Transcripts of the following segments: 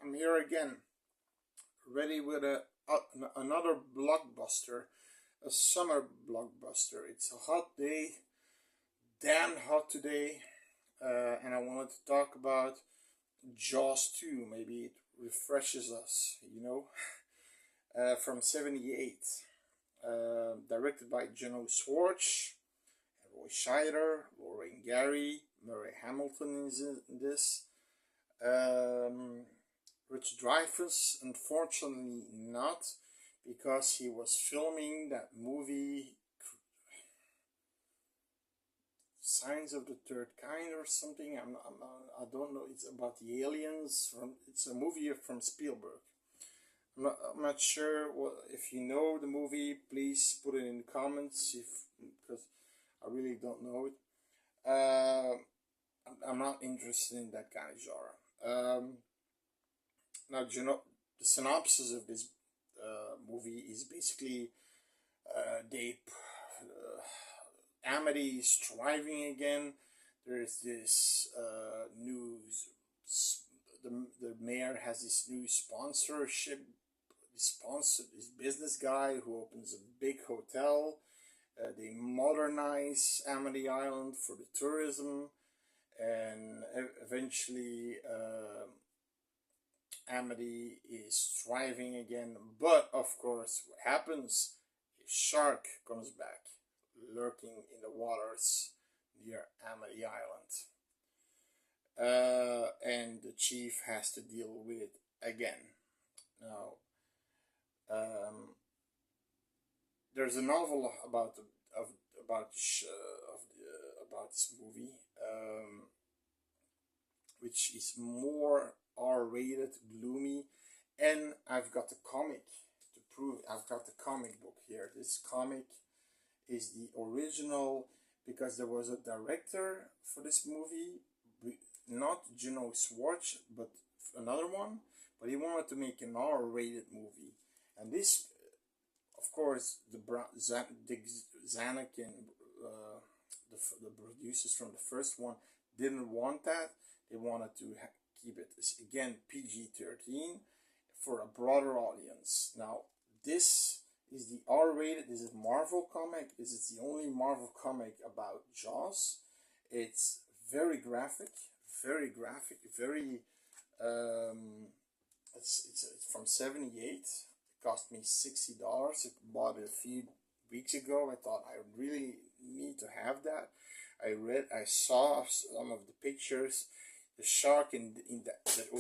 I'm here again, ready with another blockbuster, a summer blockbuster. It's a hot day, damn hot today, and I wanted to talk about Jaws 2. Maybe it refreshes us, from '78, directed by Juno Swartz, Roy Scheider, Lorraine Gary, Murray Hamilton is in this. Rich Dreyfuss, unfortunately not, because he was filming that movie Signs of the Third Kind or something. I don't know. It's about the aliens. It's a movie from Spielberg. I'm not sure if you know the movie. Please put it in the comments because I really don't know it. I'm not interested in that kind of genre. Now, the synopsis of this movie is basically Amity is thriving again. There's this news. The mayor has this new sponsorship. This business guy who opens a big hotel. They modernize Amity Island for the tourism, and eventually Amity is thriving again. But of course, what happens? A shark comes back, lurking in the waters near Amity Island, and the chief has to deal with it again. Now, there's a novel about this movie, which is more R-rated, gloomy, and I've got the comic to prove. I've got the comic book here. This comic is the original because there was a director for this movie, not Juno Swartz, but another one. But he wanted to make an R-rated movie, and this, of course, Zanuck and the producers from the first one didn't want that. They wanted to keep it again PG-13 for a broader audience. Now, this is the R-rated. This is Marvel comic. This is the only Marvel comic about Jaws. It's very graphic, very graphic, very. It's from '78. It cost me $60. I bought it a few weeks ago. I thought I really need to have that. I saw some of the pictures. The shark in that oh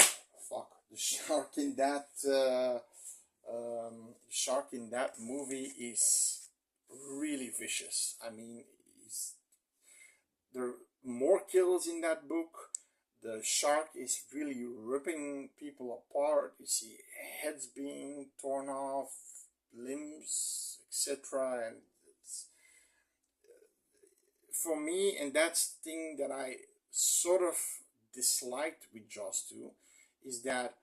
fuck, the shark in that shark in that movie is really vicious. I mean, there are more kills in that book. The shark is really ripping people apart. You see heads being torn off, limbs, etc. And for me, and that's the thing that I sort of disliked with Jaws 2, is that,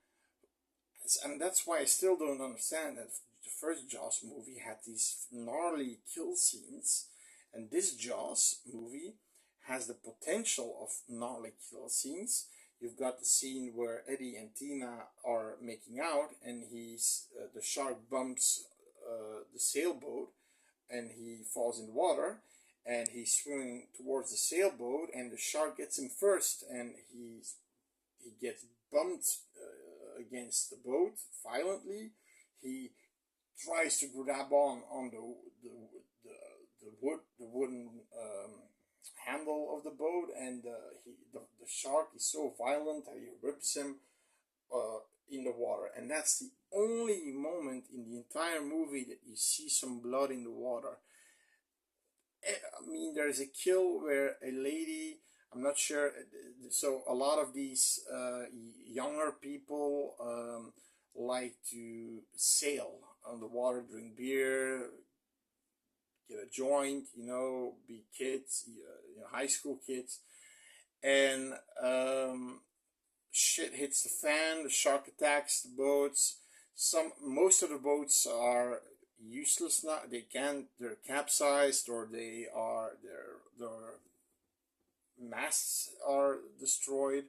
and that's why I still don't understand that the first Jaws movie had these gnarly kill scenes, and this Jaws movie has the potential of gnarly kill scenes. You've got the scene where Eddie and Tina are making out, and the shark bumps the sailboat, and he falls in the water, and he's swimming towards the sailboat, and the shark gets him first, and he gets bumped against the boat violently. He tries to grab on the wooden handle of the boat, and the shark is so violent that he rips him in the water, and that's the only moment in the entire movie that you see some blood in the water. I mean, there's a kill where a lady, I'm not sure, so a lot of these younger people like to sail on the water, drink beer, get a joint, be kids, high school kids, and shit hits the fan. The shark attacks the boats. Most of the boats are useless now. They're capsized, or their masts are destroyed,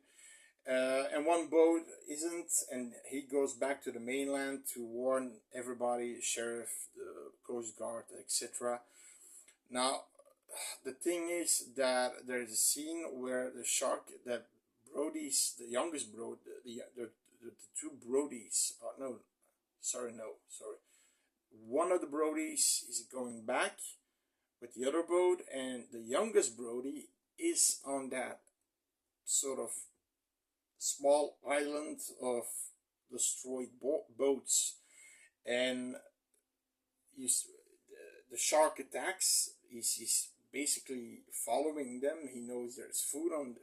and one boat isn't, and he goes back to the mainland to warn everybody, sheriff, the coast guard, etc. Now, the thing is that there's a scene where the shark, that Brody's, the youngest Brody, the two Brodies, no, sorry, no, sorry. One of the Brodies is going back with the other boat, and the youngest Brody is on that sort of small island of destroyed boats, and the shark attacks. He's basically following them. He knows there's food on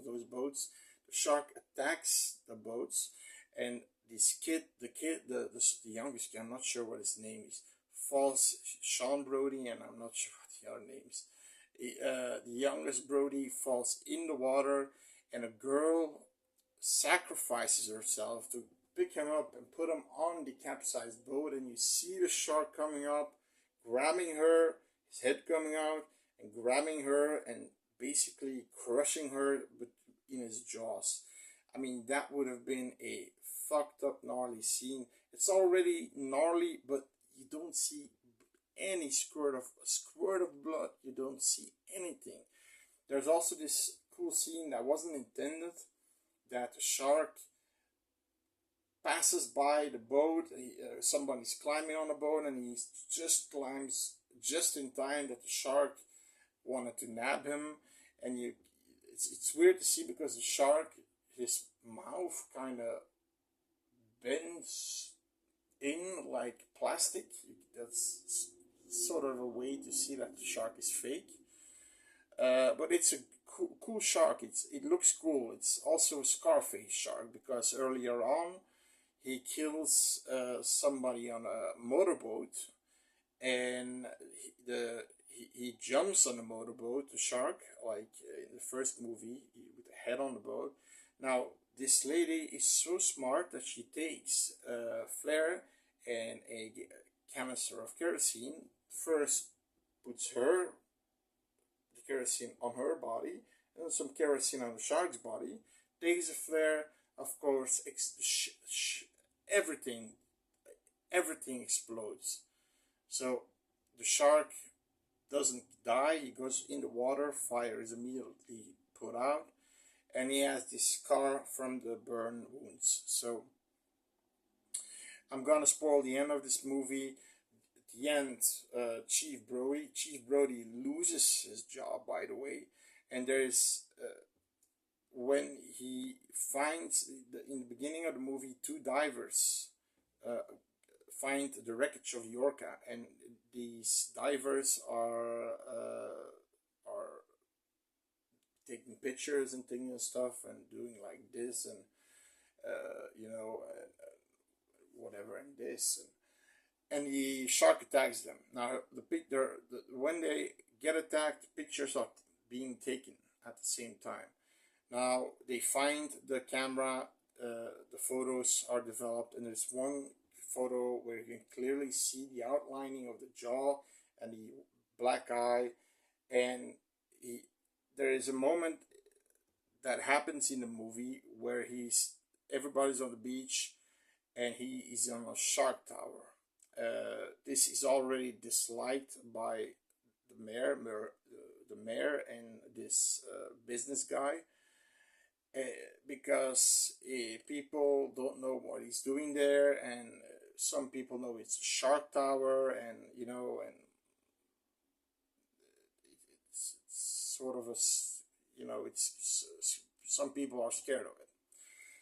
those boats. The shark attacks the boats, and this kid, the youngest kid, I'm not sure what his name is, falls, Sean Brody, and I'm not sure what the other names. The youngest Brody falls in the water, and a girl sacrifices herself to pick him up and put him on the capsized boat, and you see the shark coming up, grabbing her, his head coming out, and grabbing her and basically crushing her in his jaws. I mean, that would have been a fucked up, gnarly scene. It's already gnarly, but you don't see any squirt of blood. You don't see anything. There's also this cool scene that wasn't intended, that the shark passes by the boat. Somebody's climbing on the boat, and he just climbs just in time that the shark wanted to nab him. And it's weird to see, because the shark, his mouth kind of bends in like plastic. That's sort of a way to see that the shark is fake. But it's a cool shark. It looks cool. It's also a Scarface shark, because earlier on he kills somebody on a motorboat, and he jumps on the motorboat, the shark, like in the first movie, with the head on the boat. Now, this lady is so smart that she takes a flare and a canister of kerosene, first puts the kerosene on her body, and some kerosene on the shark's body, takes a flare, of course, everything explodes. So the shark doesn't die. He goes in the water, fire is immediately put out, and he has this scar from the burn wounds. So I'm gonna spoil the end of this movie. At the end, Chief Brody loses his job, by the way, and there is when he finds in the beginning of the movie, two divers find the wreckage of Yorka, and these divers are taking pictures and things and stuff, and doing like this, and whatever, and this, and the shark attacks them. Now when they get attacked, pictures are being taken at the same time. Now they find the camera, the photos are developed, and there's one photo where you can clearly see the outlining of the jaw and the black eye, and there is a moment that happens in the movie where everybody's on the beach, and he is on a shark tower. This is already disliked by the mayor and this business guy, because people don't know what he's doing there, and some people know it's a shark tower, and and it's sort of it's some people are scared of it.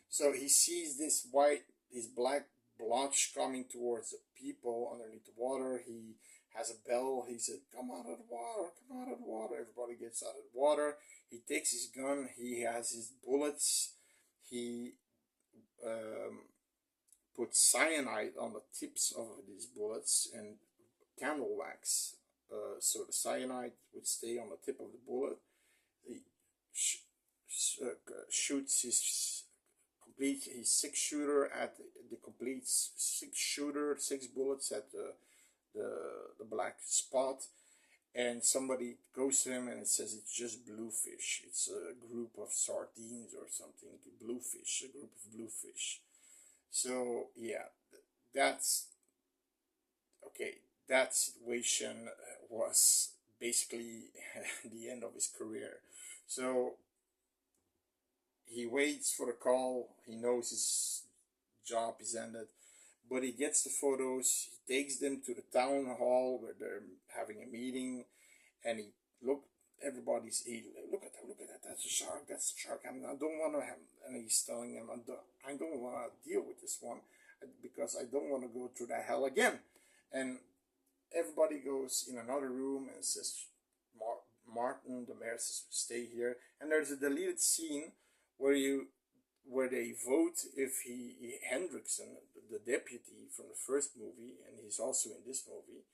So he sees this black blotch coming towards the people underneath the water. He has a bell. He said, "Come out of the water, come out of the water." Everybody gets out of the water. He takes his gun. He has his bullets. He puts cyanide on the tips of these bullets and candle wax, so the cyanide would stay on the tip of the bullet. He shoots his six-shooter at the complete six bullets at the black spot, and somebody goes to him and it says it's just bluefish. It's a group of sardines or something. Bluefish, a group of bluefish. So yeah, that's okay. That situation was basically the end of his career. So he waits for the call. He knows his job is ended, but he gets the photos. He takes them to the town hall where they're having a meeting, and he look. Everybody's look at that, look at that. That's a shark. That's a shark. I don't want to have. And he's telling him, I don't want to deal with this one because I don't want to go through that hell again. And everybody goes in another room and says, Martin, the mayor, says, stay here. And there's a deleted scene where they vote if Hendrickson, the deputy from the first movie, and he's also in this movie,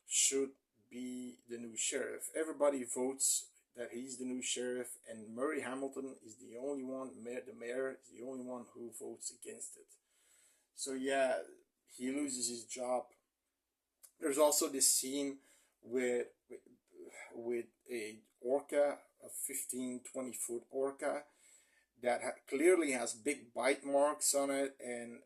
should be the new sheriff. Everybody votes that he's the new sheriff, and Murray Hamilton is the only one. The mayor is the only one who votes against it. So yeah, he loses his job. There's also this scene with a orca, a 15-20 foot orca that clearly has big bite marks on it, and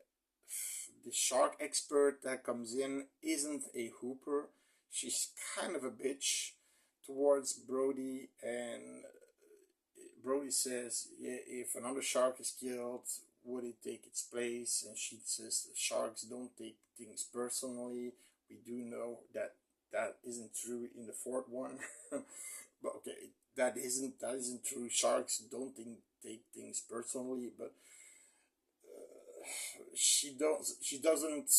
the shark expert that comes in isn't a hooper. She's kind of a bitch towards Brody, and Brody says, yeah, if another shark is killed, would it take its place? And she says sharks don't take things personally. We do know that that isn't true in the fourth one. But okay, that isn't true. Sharks don't take things personally, but she doesn't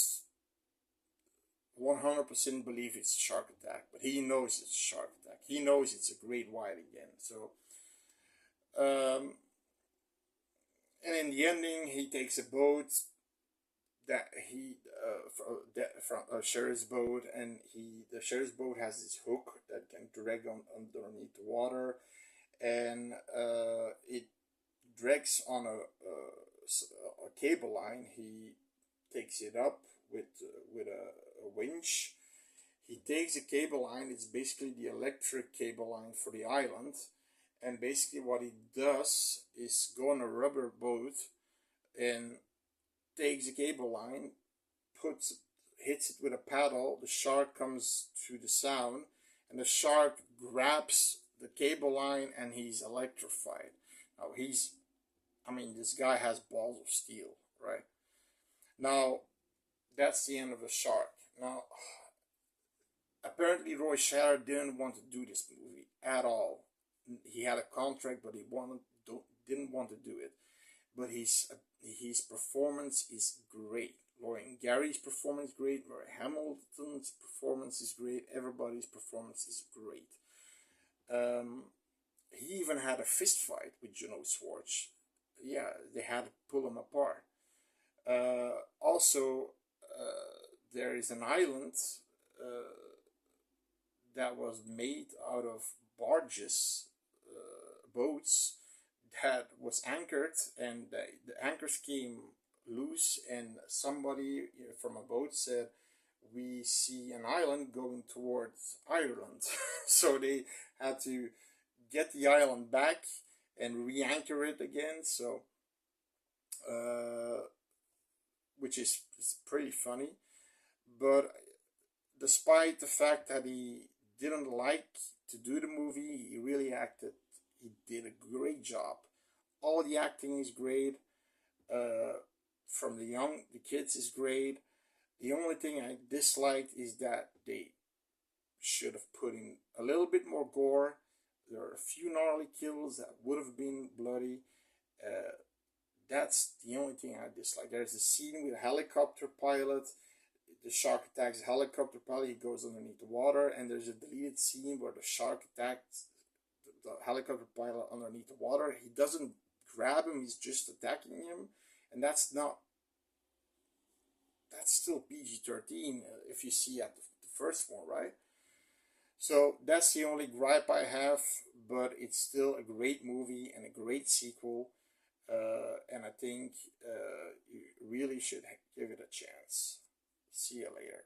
100% believe it's a shark attack, but he knows it's a shark attack. He knows it's a great white again. So and in the ending, he takes a boat that from a sheriff's boat, and the sheriff's boat has this hook that can drag on underneath the water, and it drags on a cable line. He takes it up with a winch. He takes a cable line. It's basically the electric cable line for the island, and basically what he does is go on a rubber boat and takes the cable line, hits it with a paddle. The shark comes to the sound, and the shark grabs the cable line, and he's electrified. Now this guy has balls of steel, right? Now, that's the end of the shark. Now, apparently Roy Scheider didn't want to do this movie at all. He had a contract, but he didn't want to do it. But his performance is great. Lauren Gary's performance is great. Murray Hamilton's performance is great. Everybody's performance is great. He even had a fist fight with Juno Schwartz. Yeah, they had to pull him apart. Also, there is an island that was made out of barges, boats, that was anchored, and the anchors came loose, and somebody from a boat said, we see an island going towards Ireland. So they had to get the island back and re-anchor it again. So which is pretty funny. But despite the fact that he didn't like to do the movie, he really acted. He did a great job. All the acting is great. From the kids is great. The only thing I disliked is that they should have put in a little bit more gore. There are a few gnarly kills that would have been bloody. That's the only thing I dislike. There's a scene with a helicopter pilot. The shark attacks the helicopter pilot. He goes underneath the water, and there's a deleted scene where the shark attacks the helicopter pilot underneath the water. He doesn't grab him. He's just attacking him, and that's still PG-13 if you see at the first one, right? So that's the only gripe I have, but it's still a great movie and a great sequel, and I think you really should give it a chance. See you later.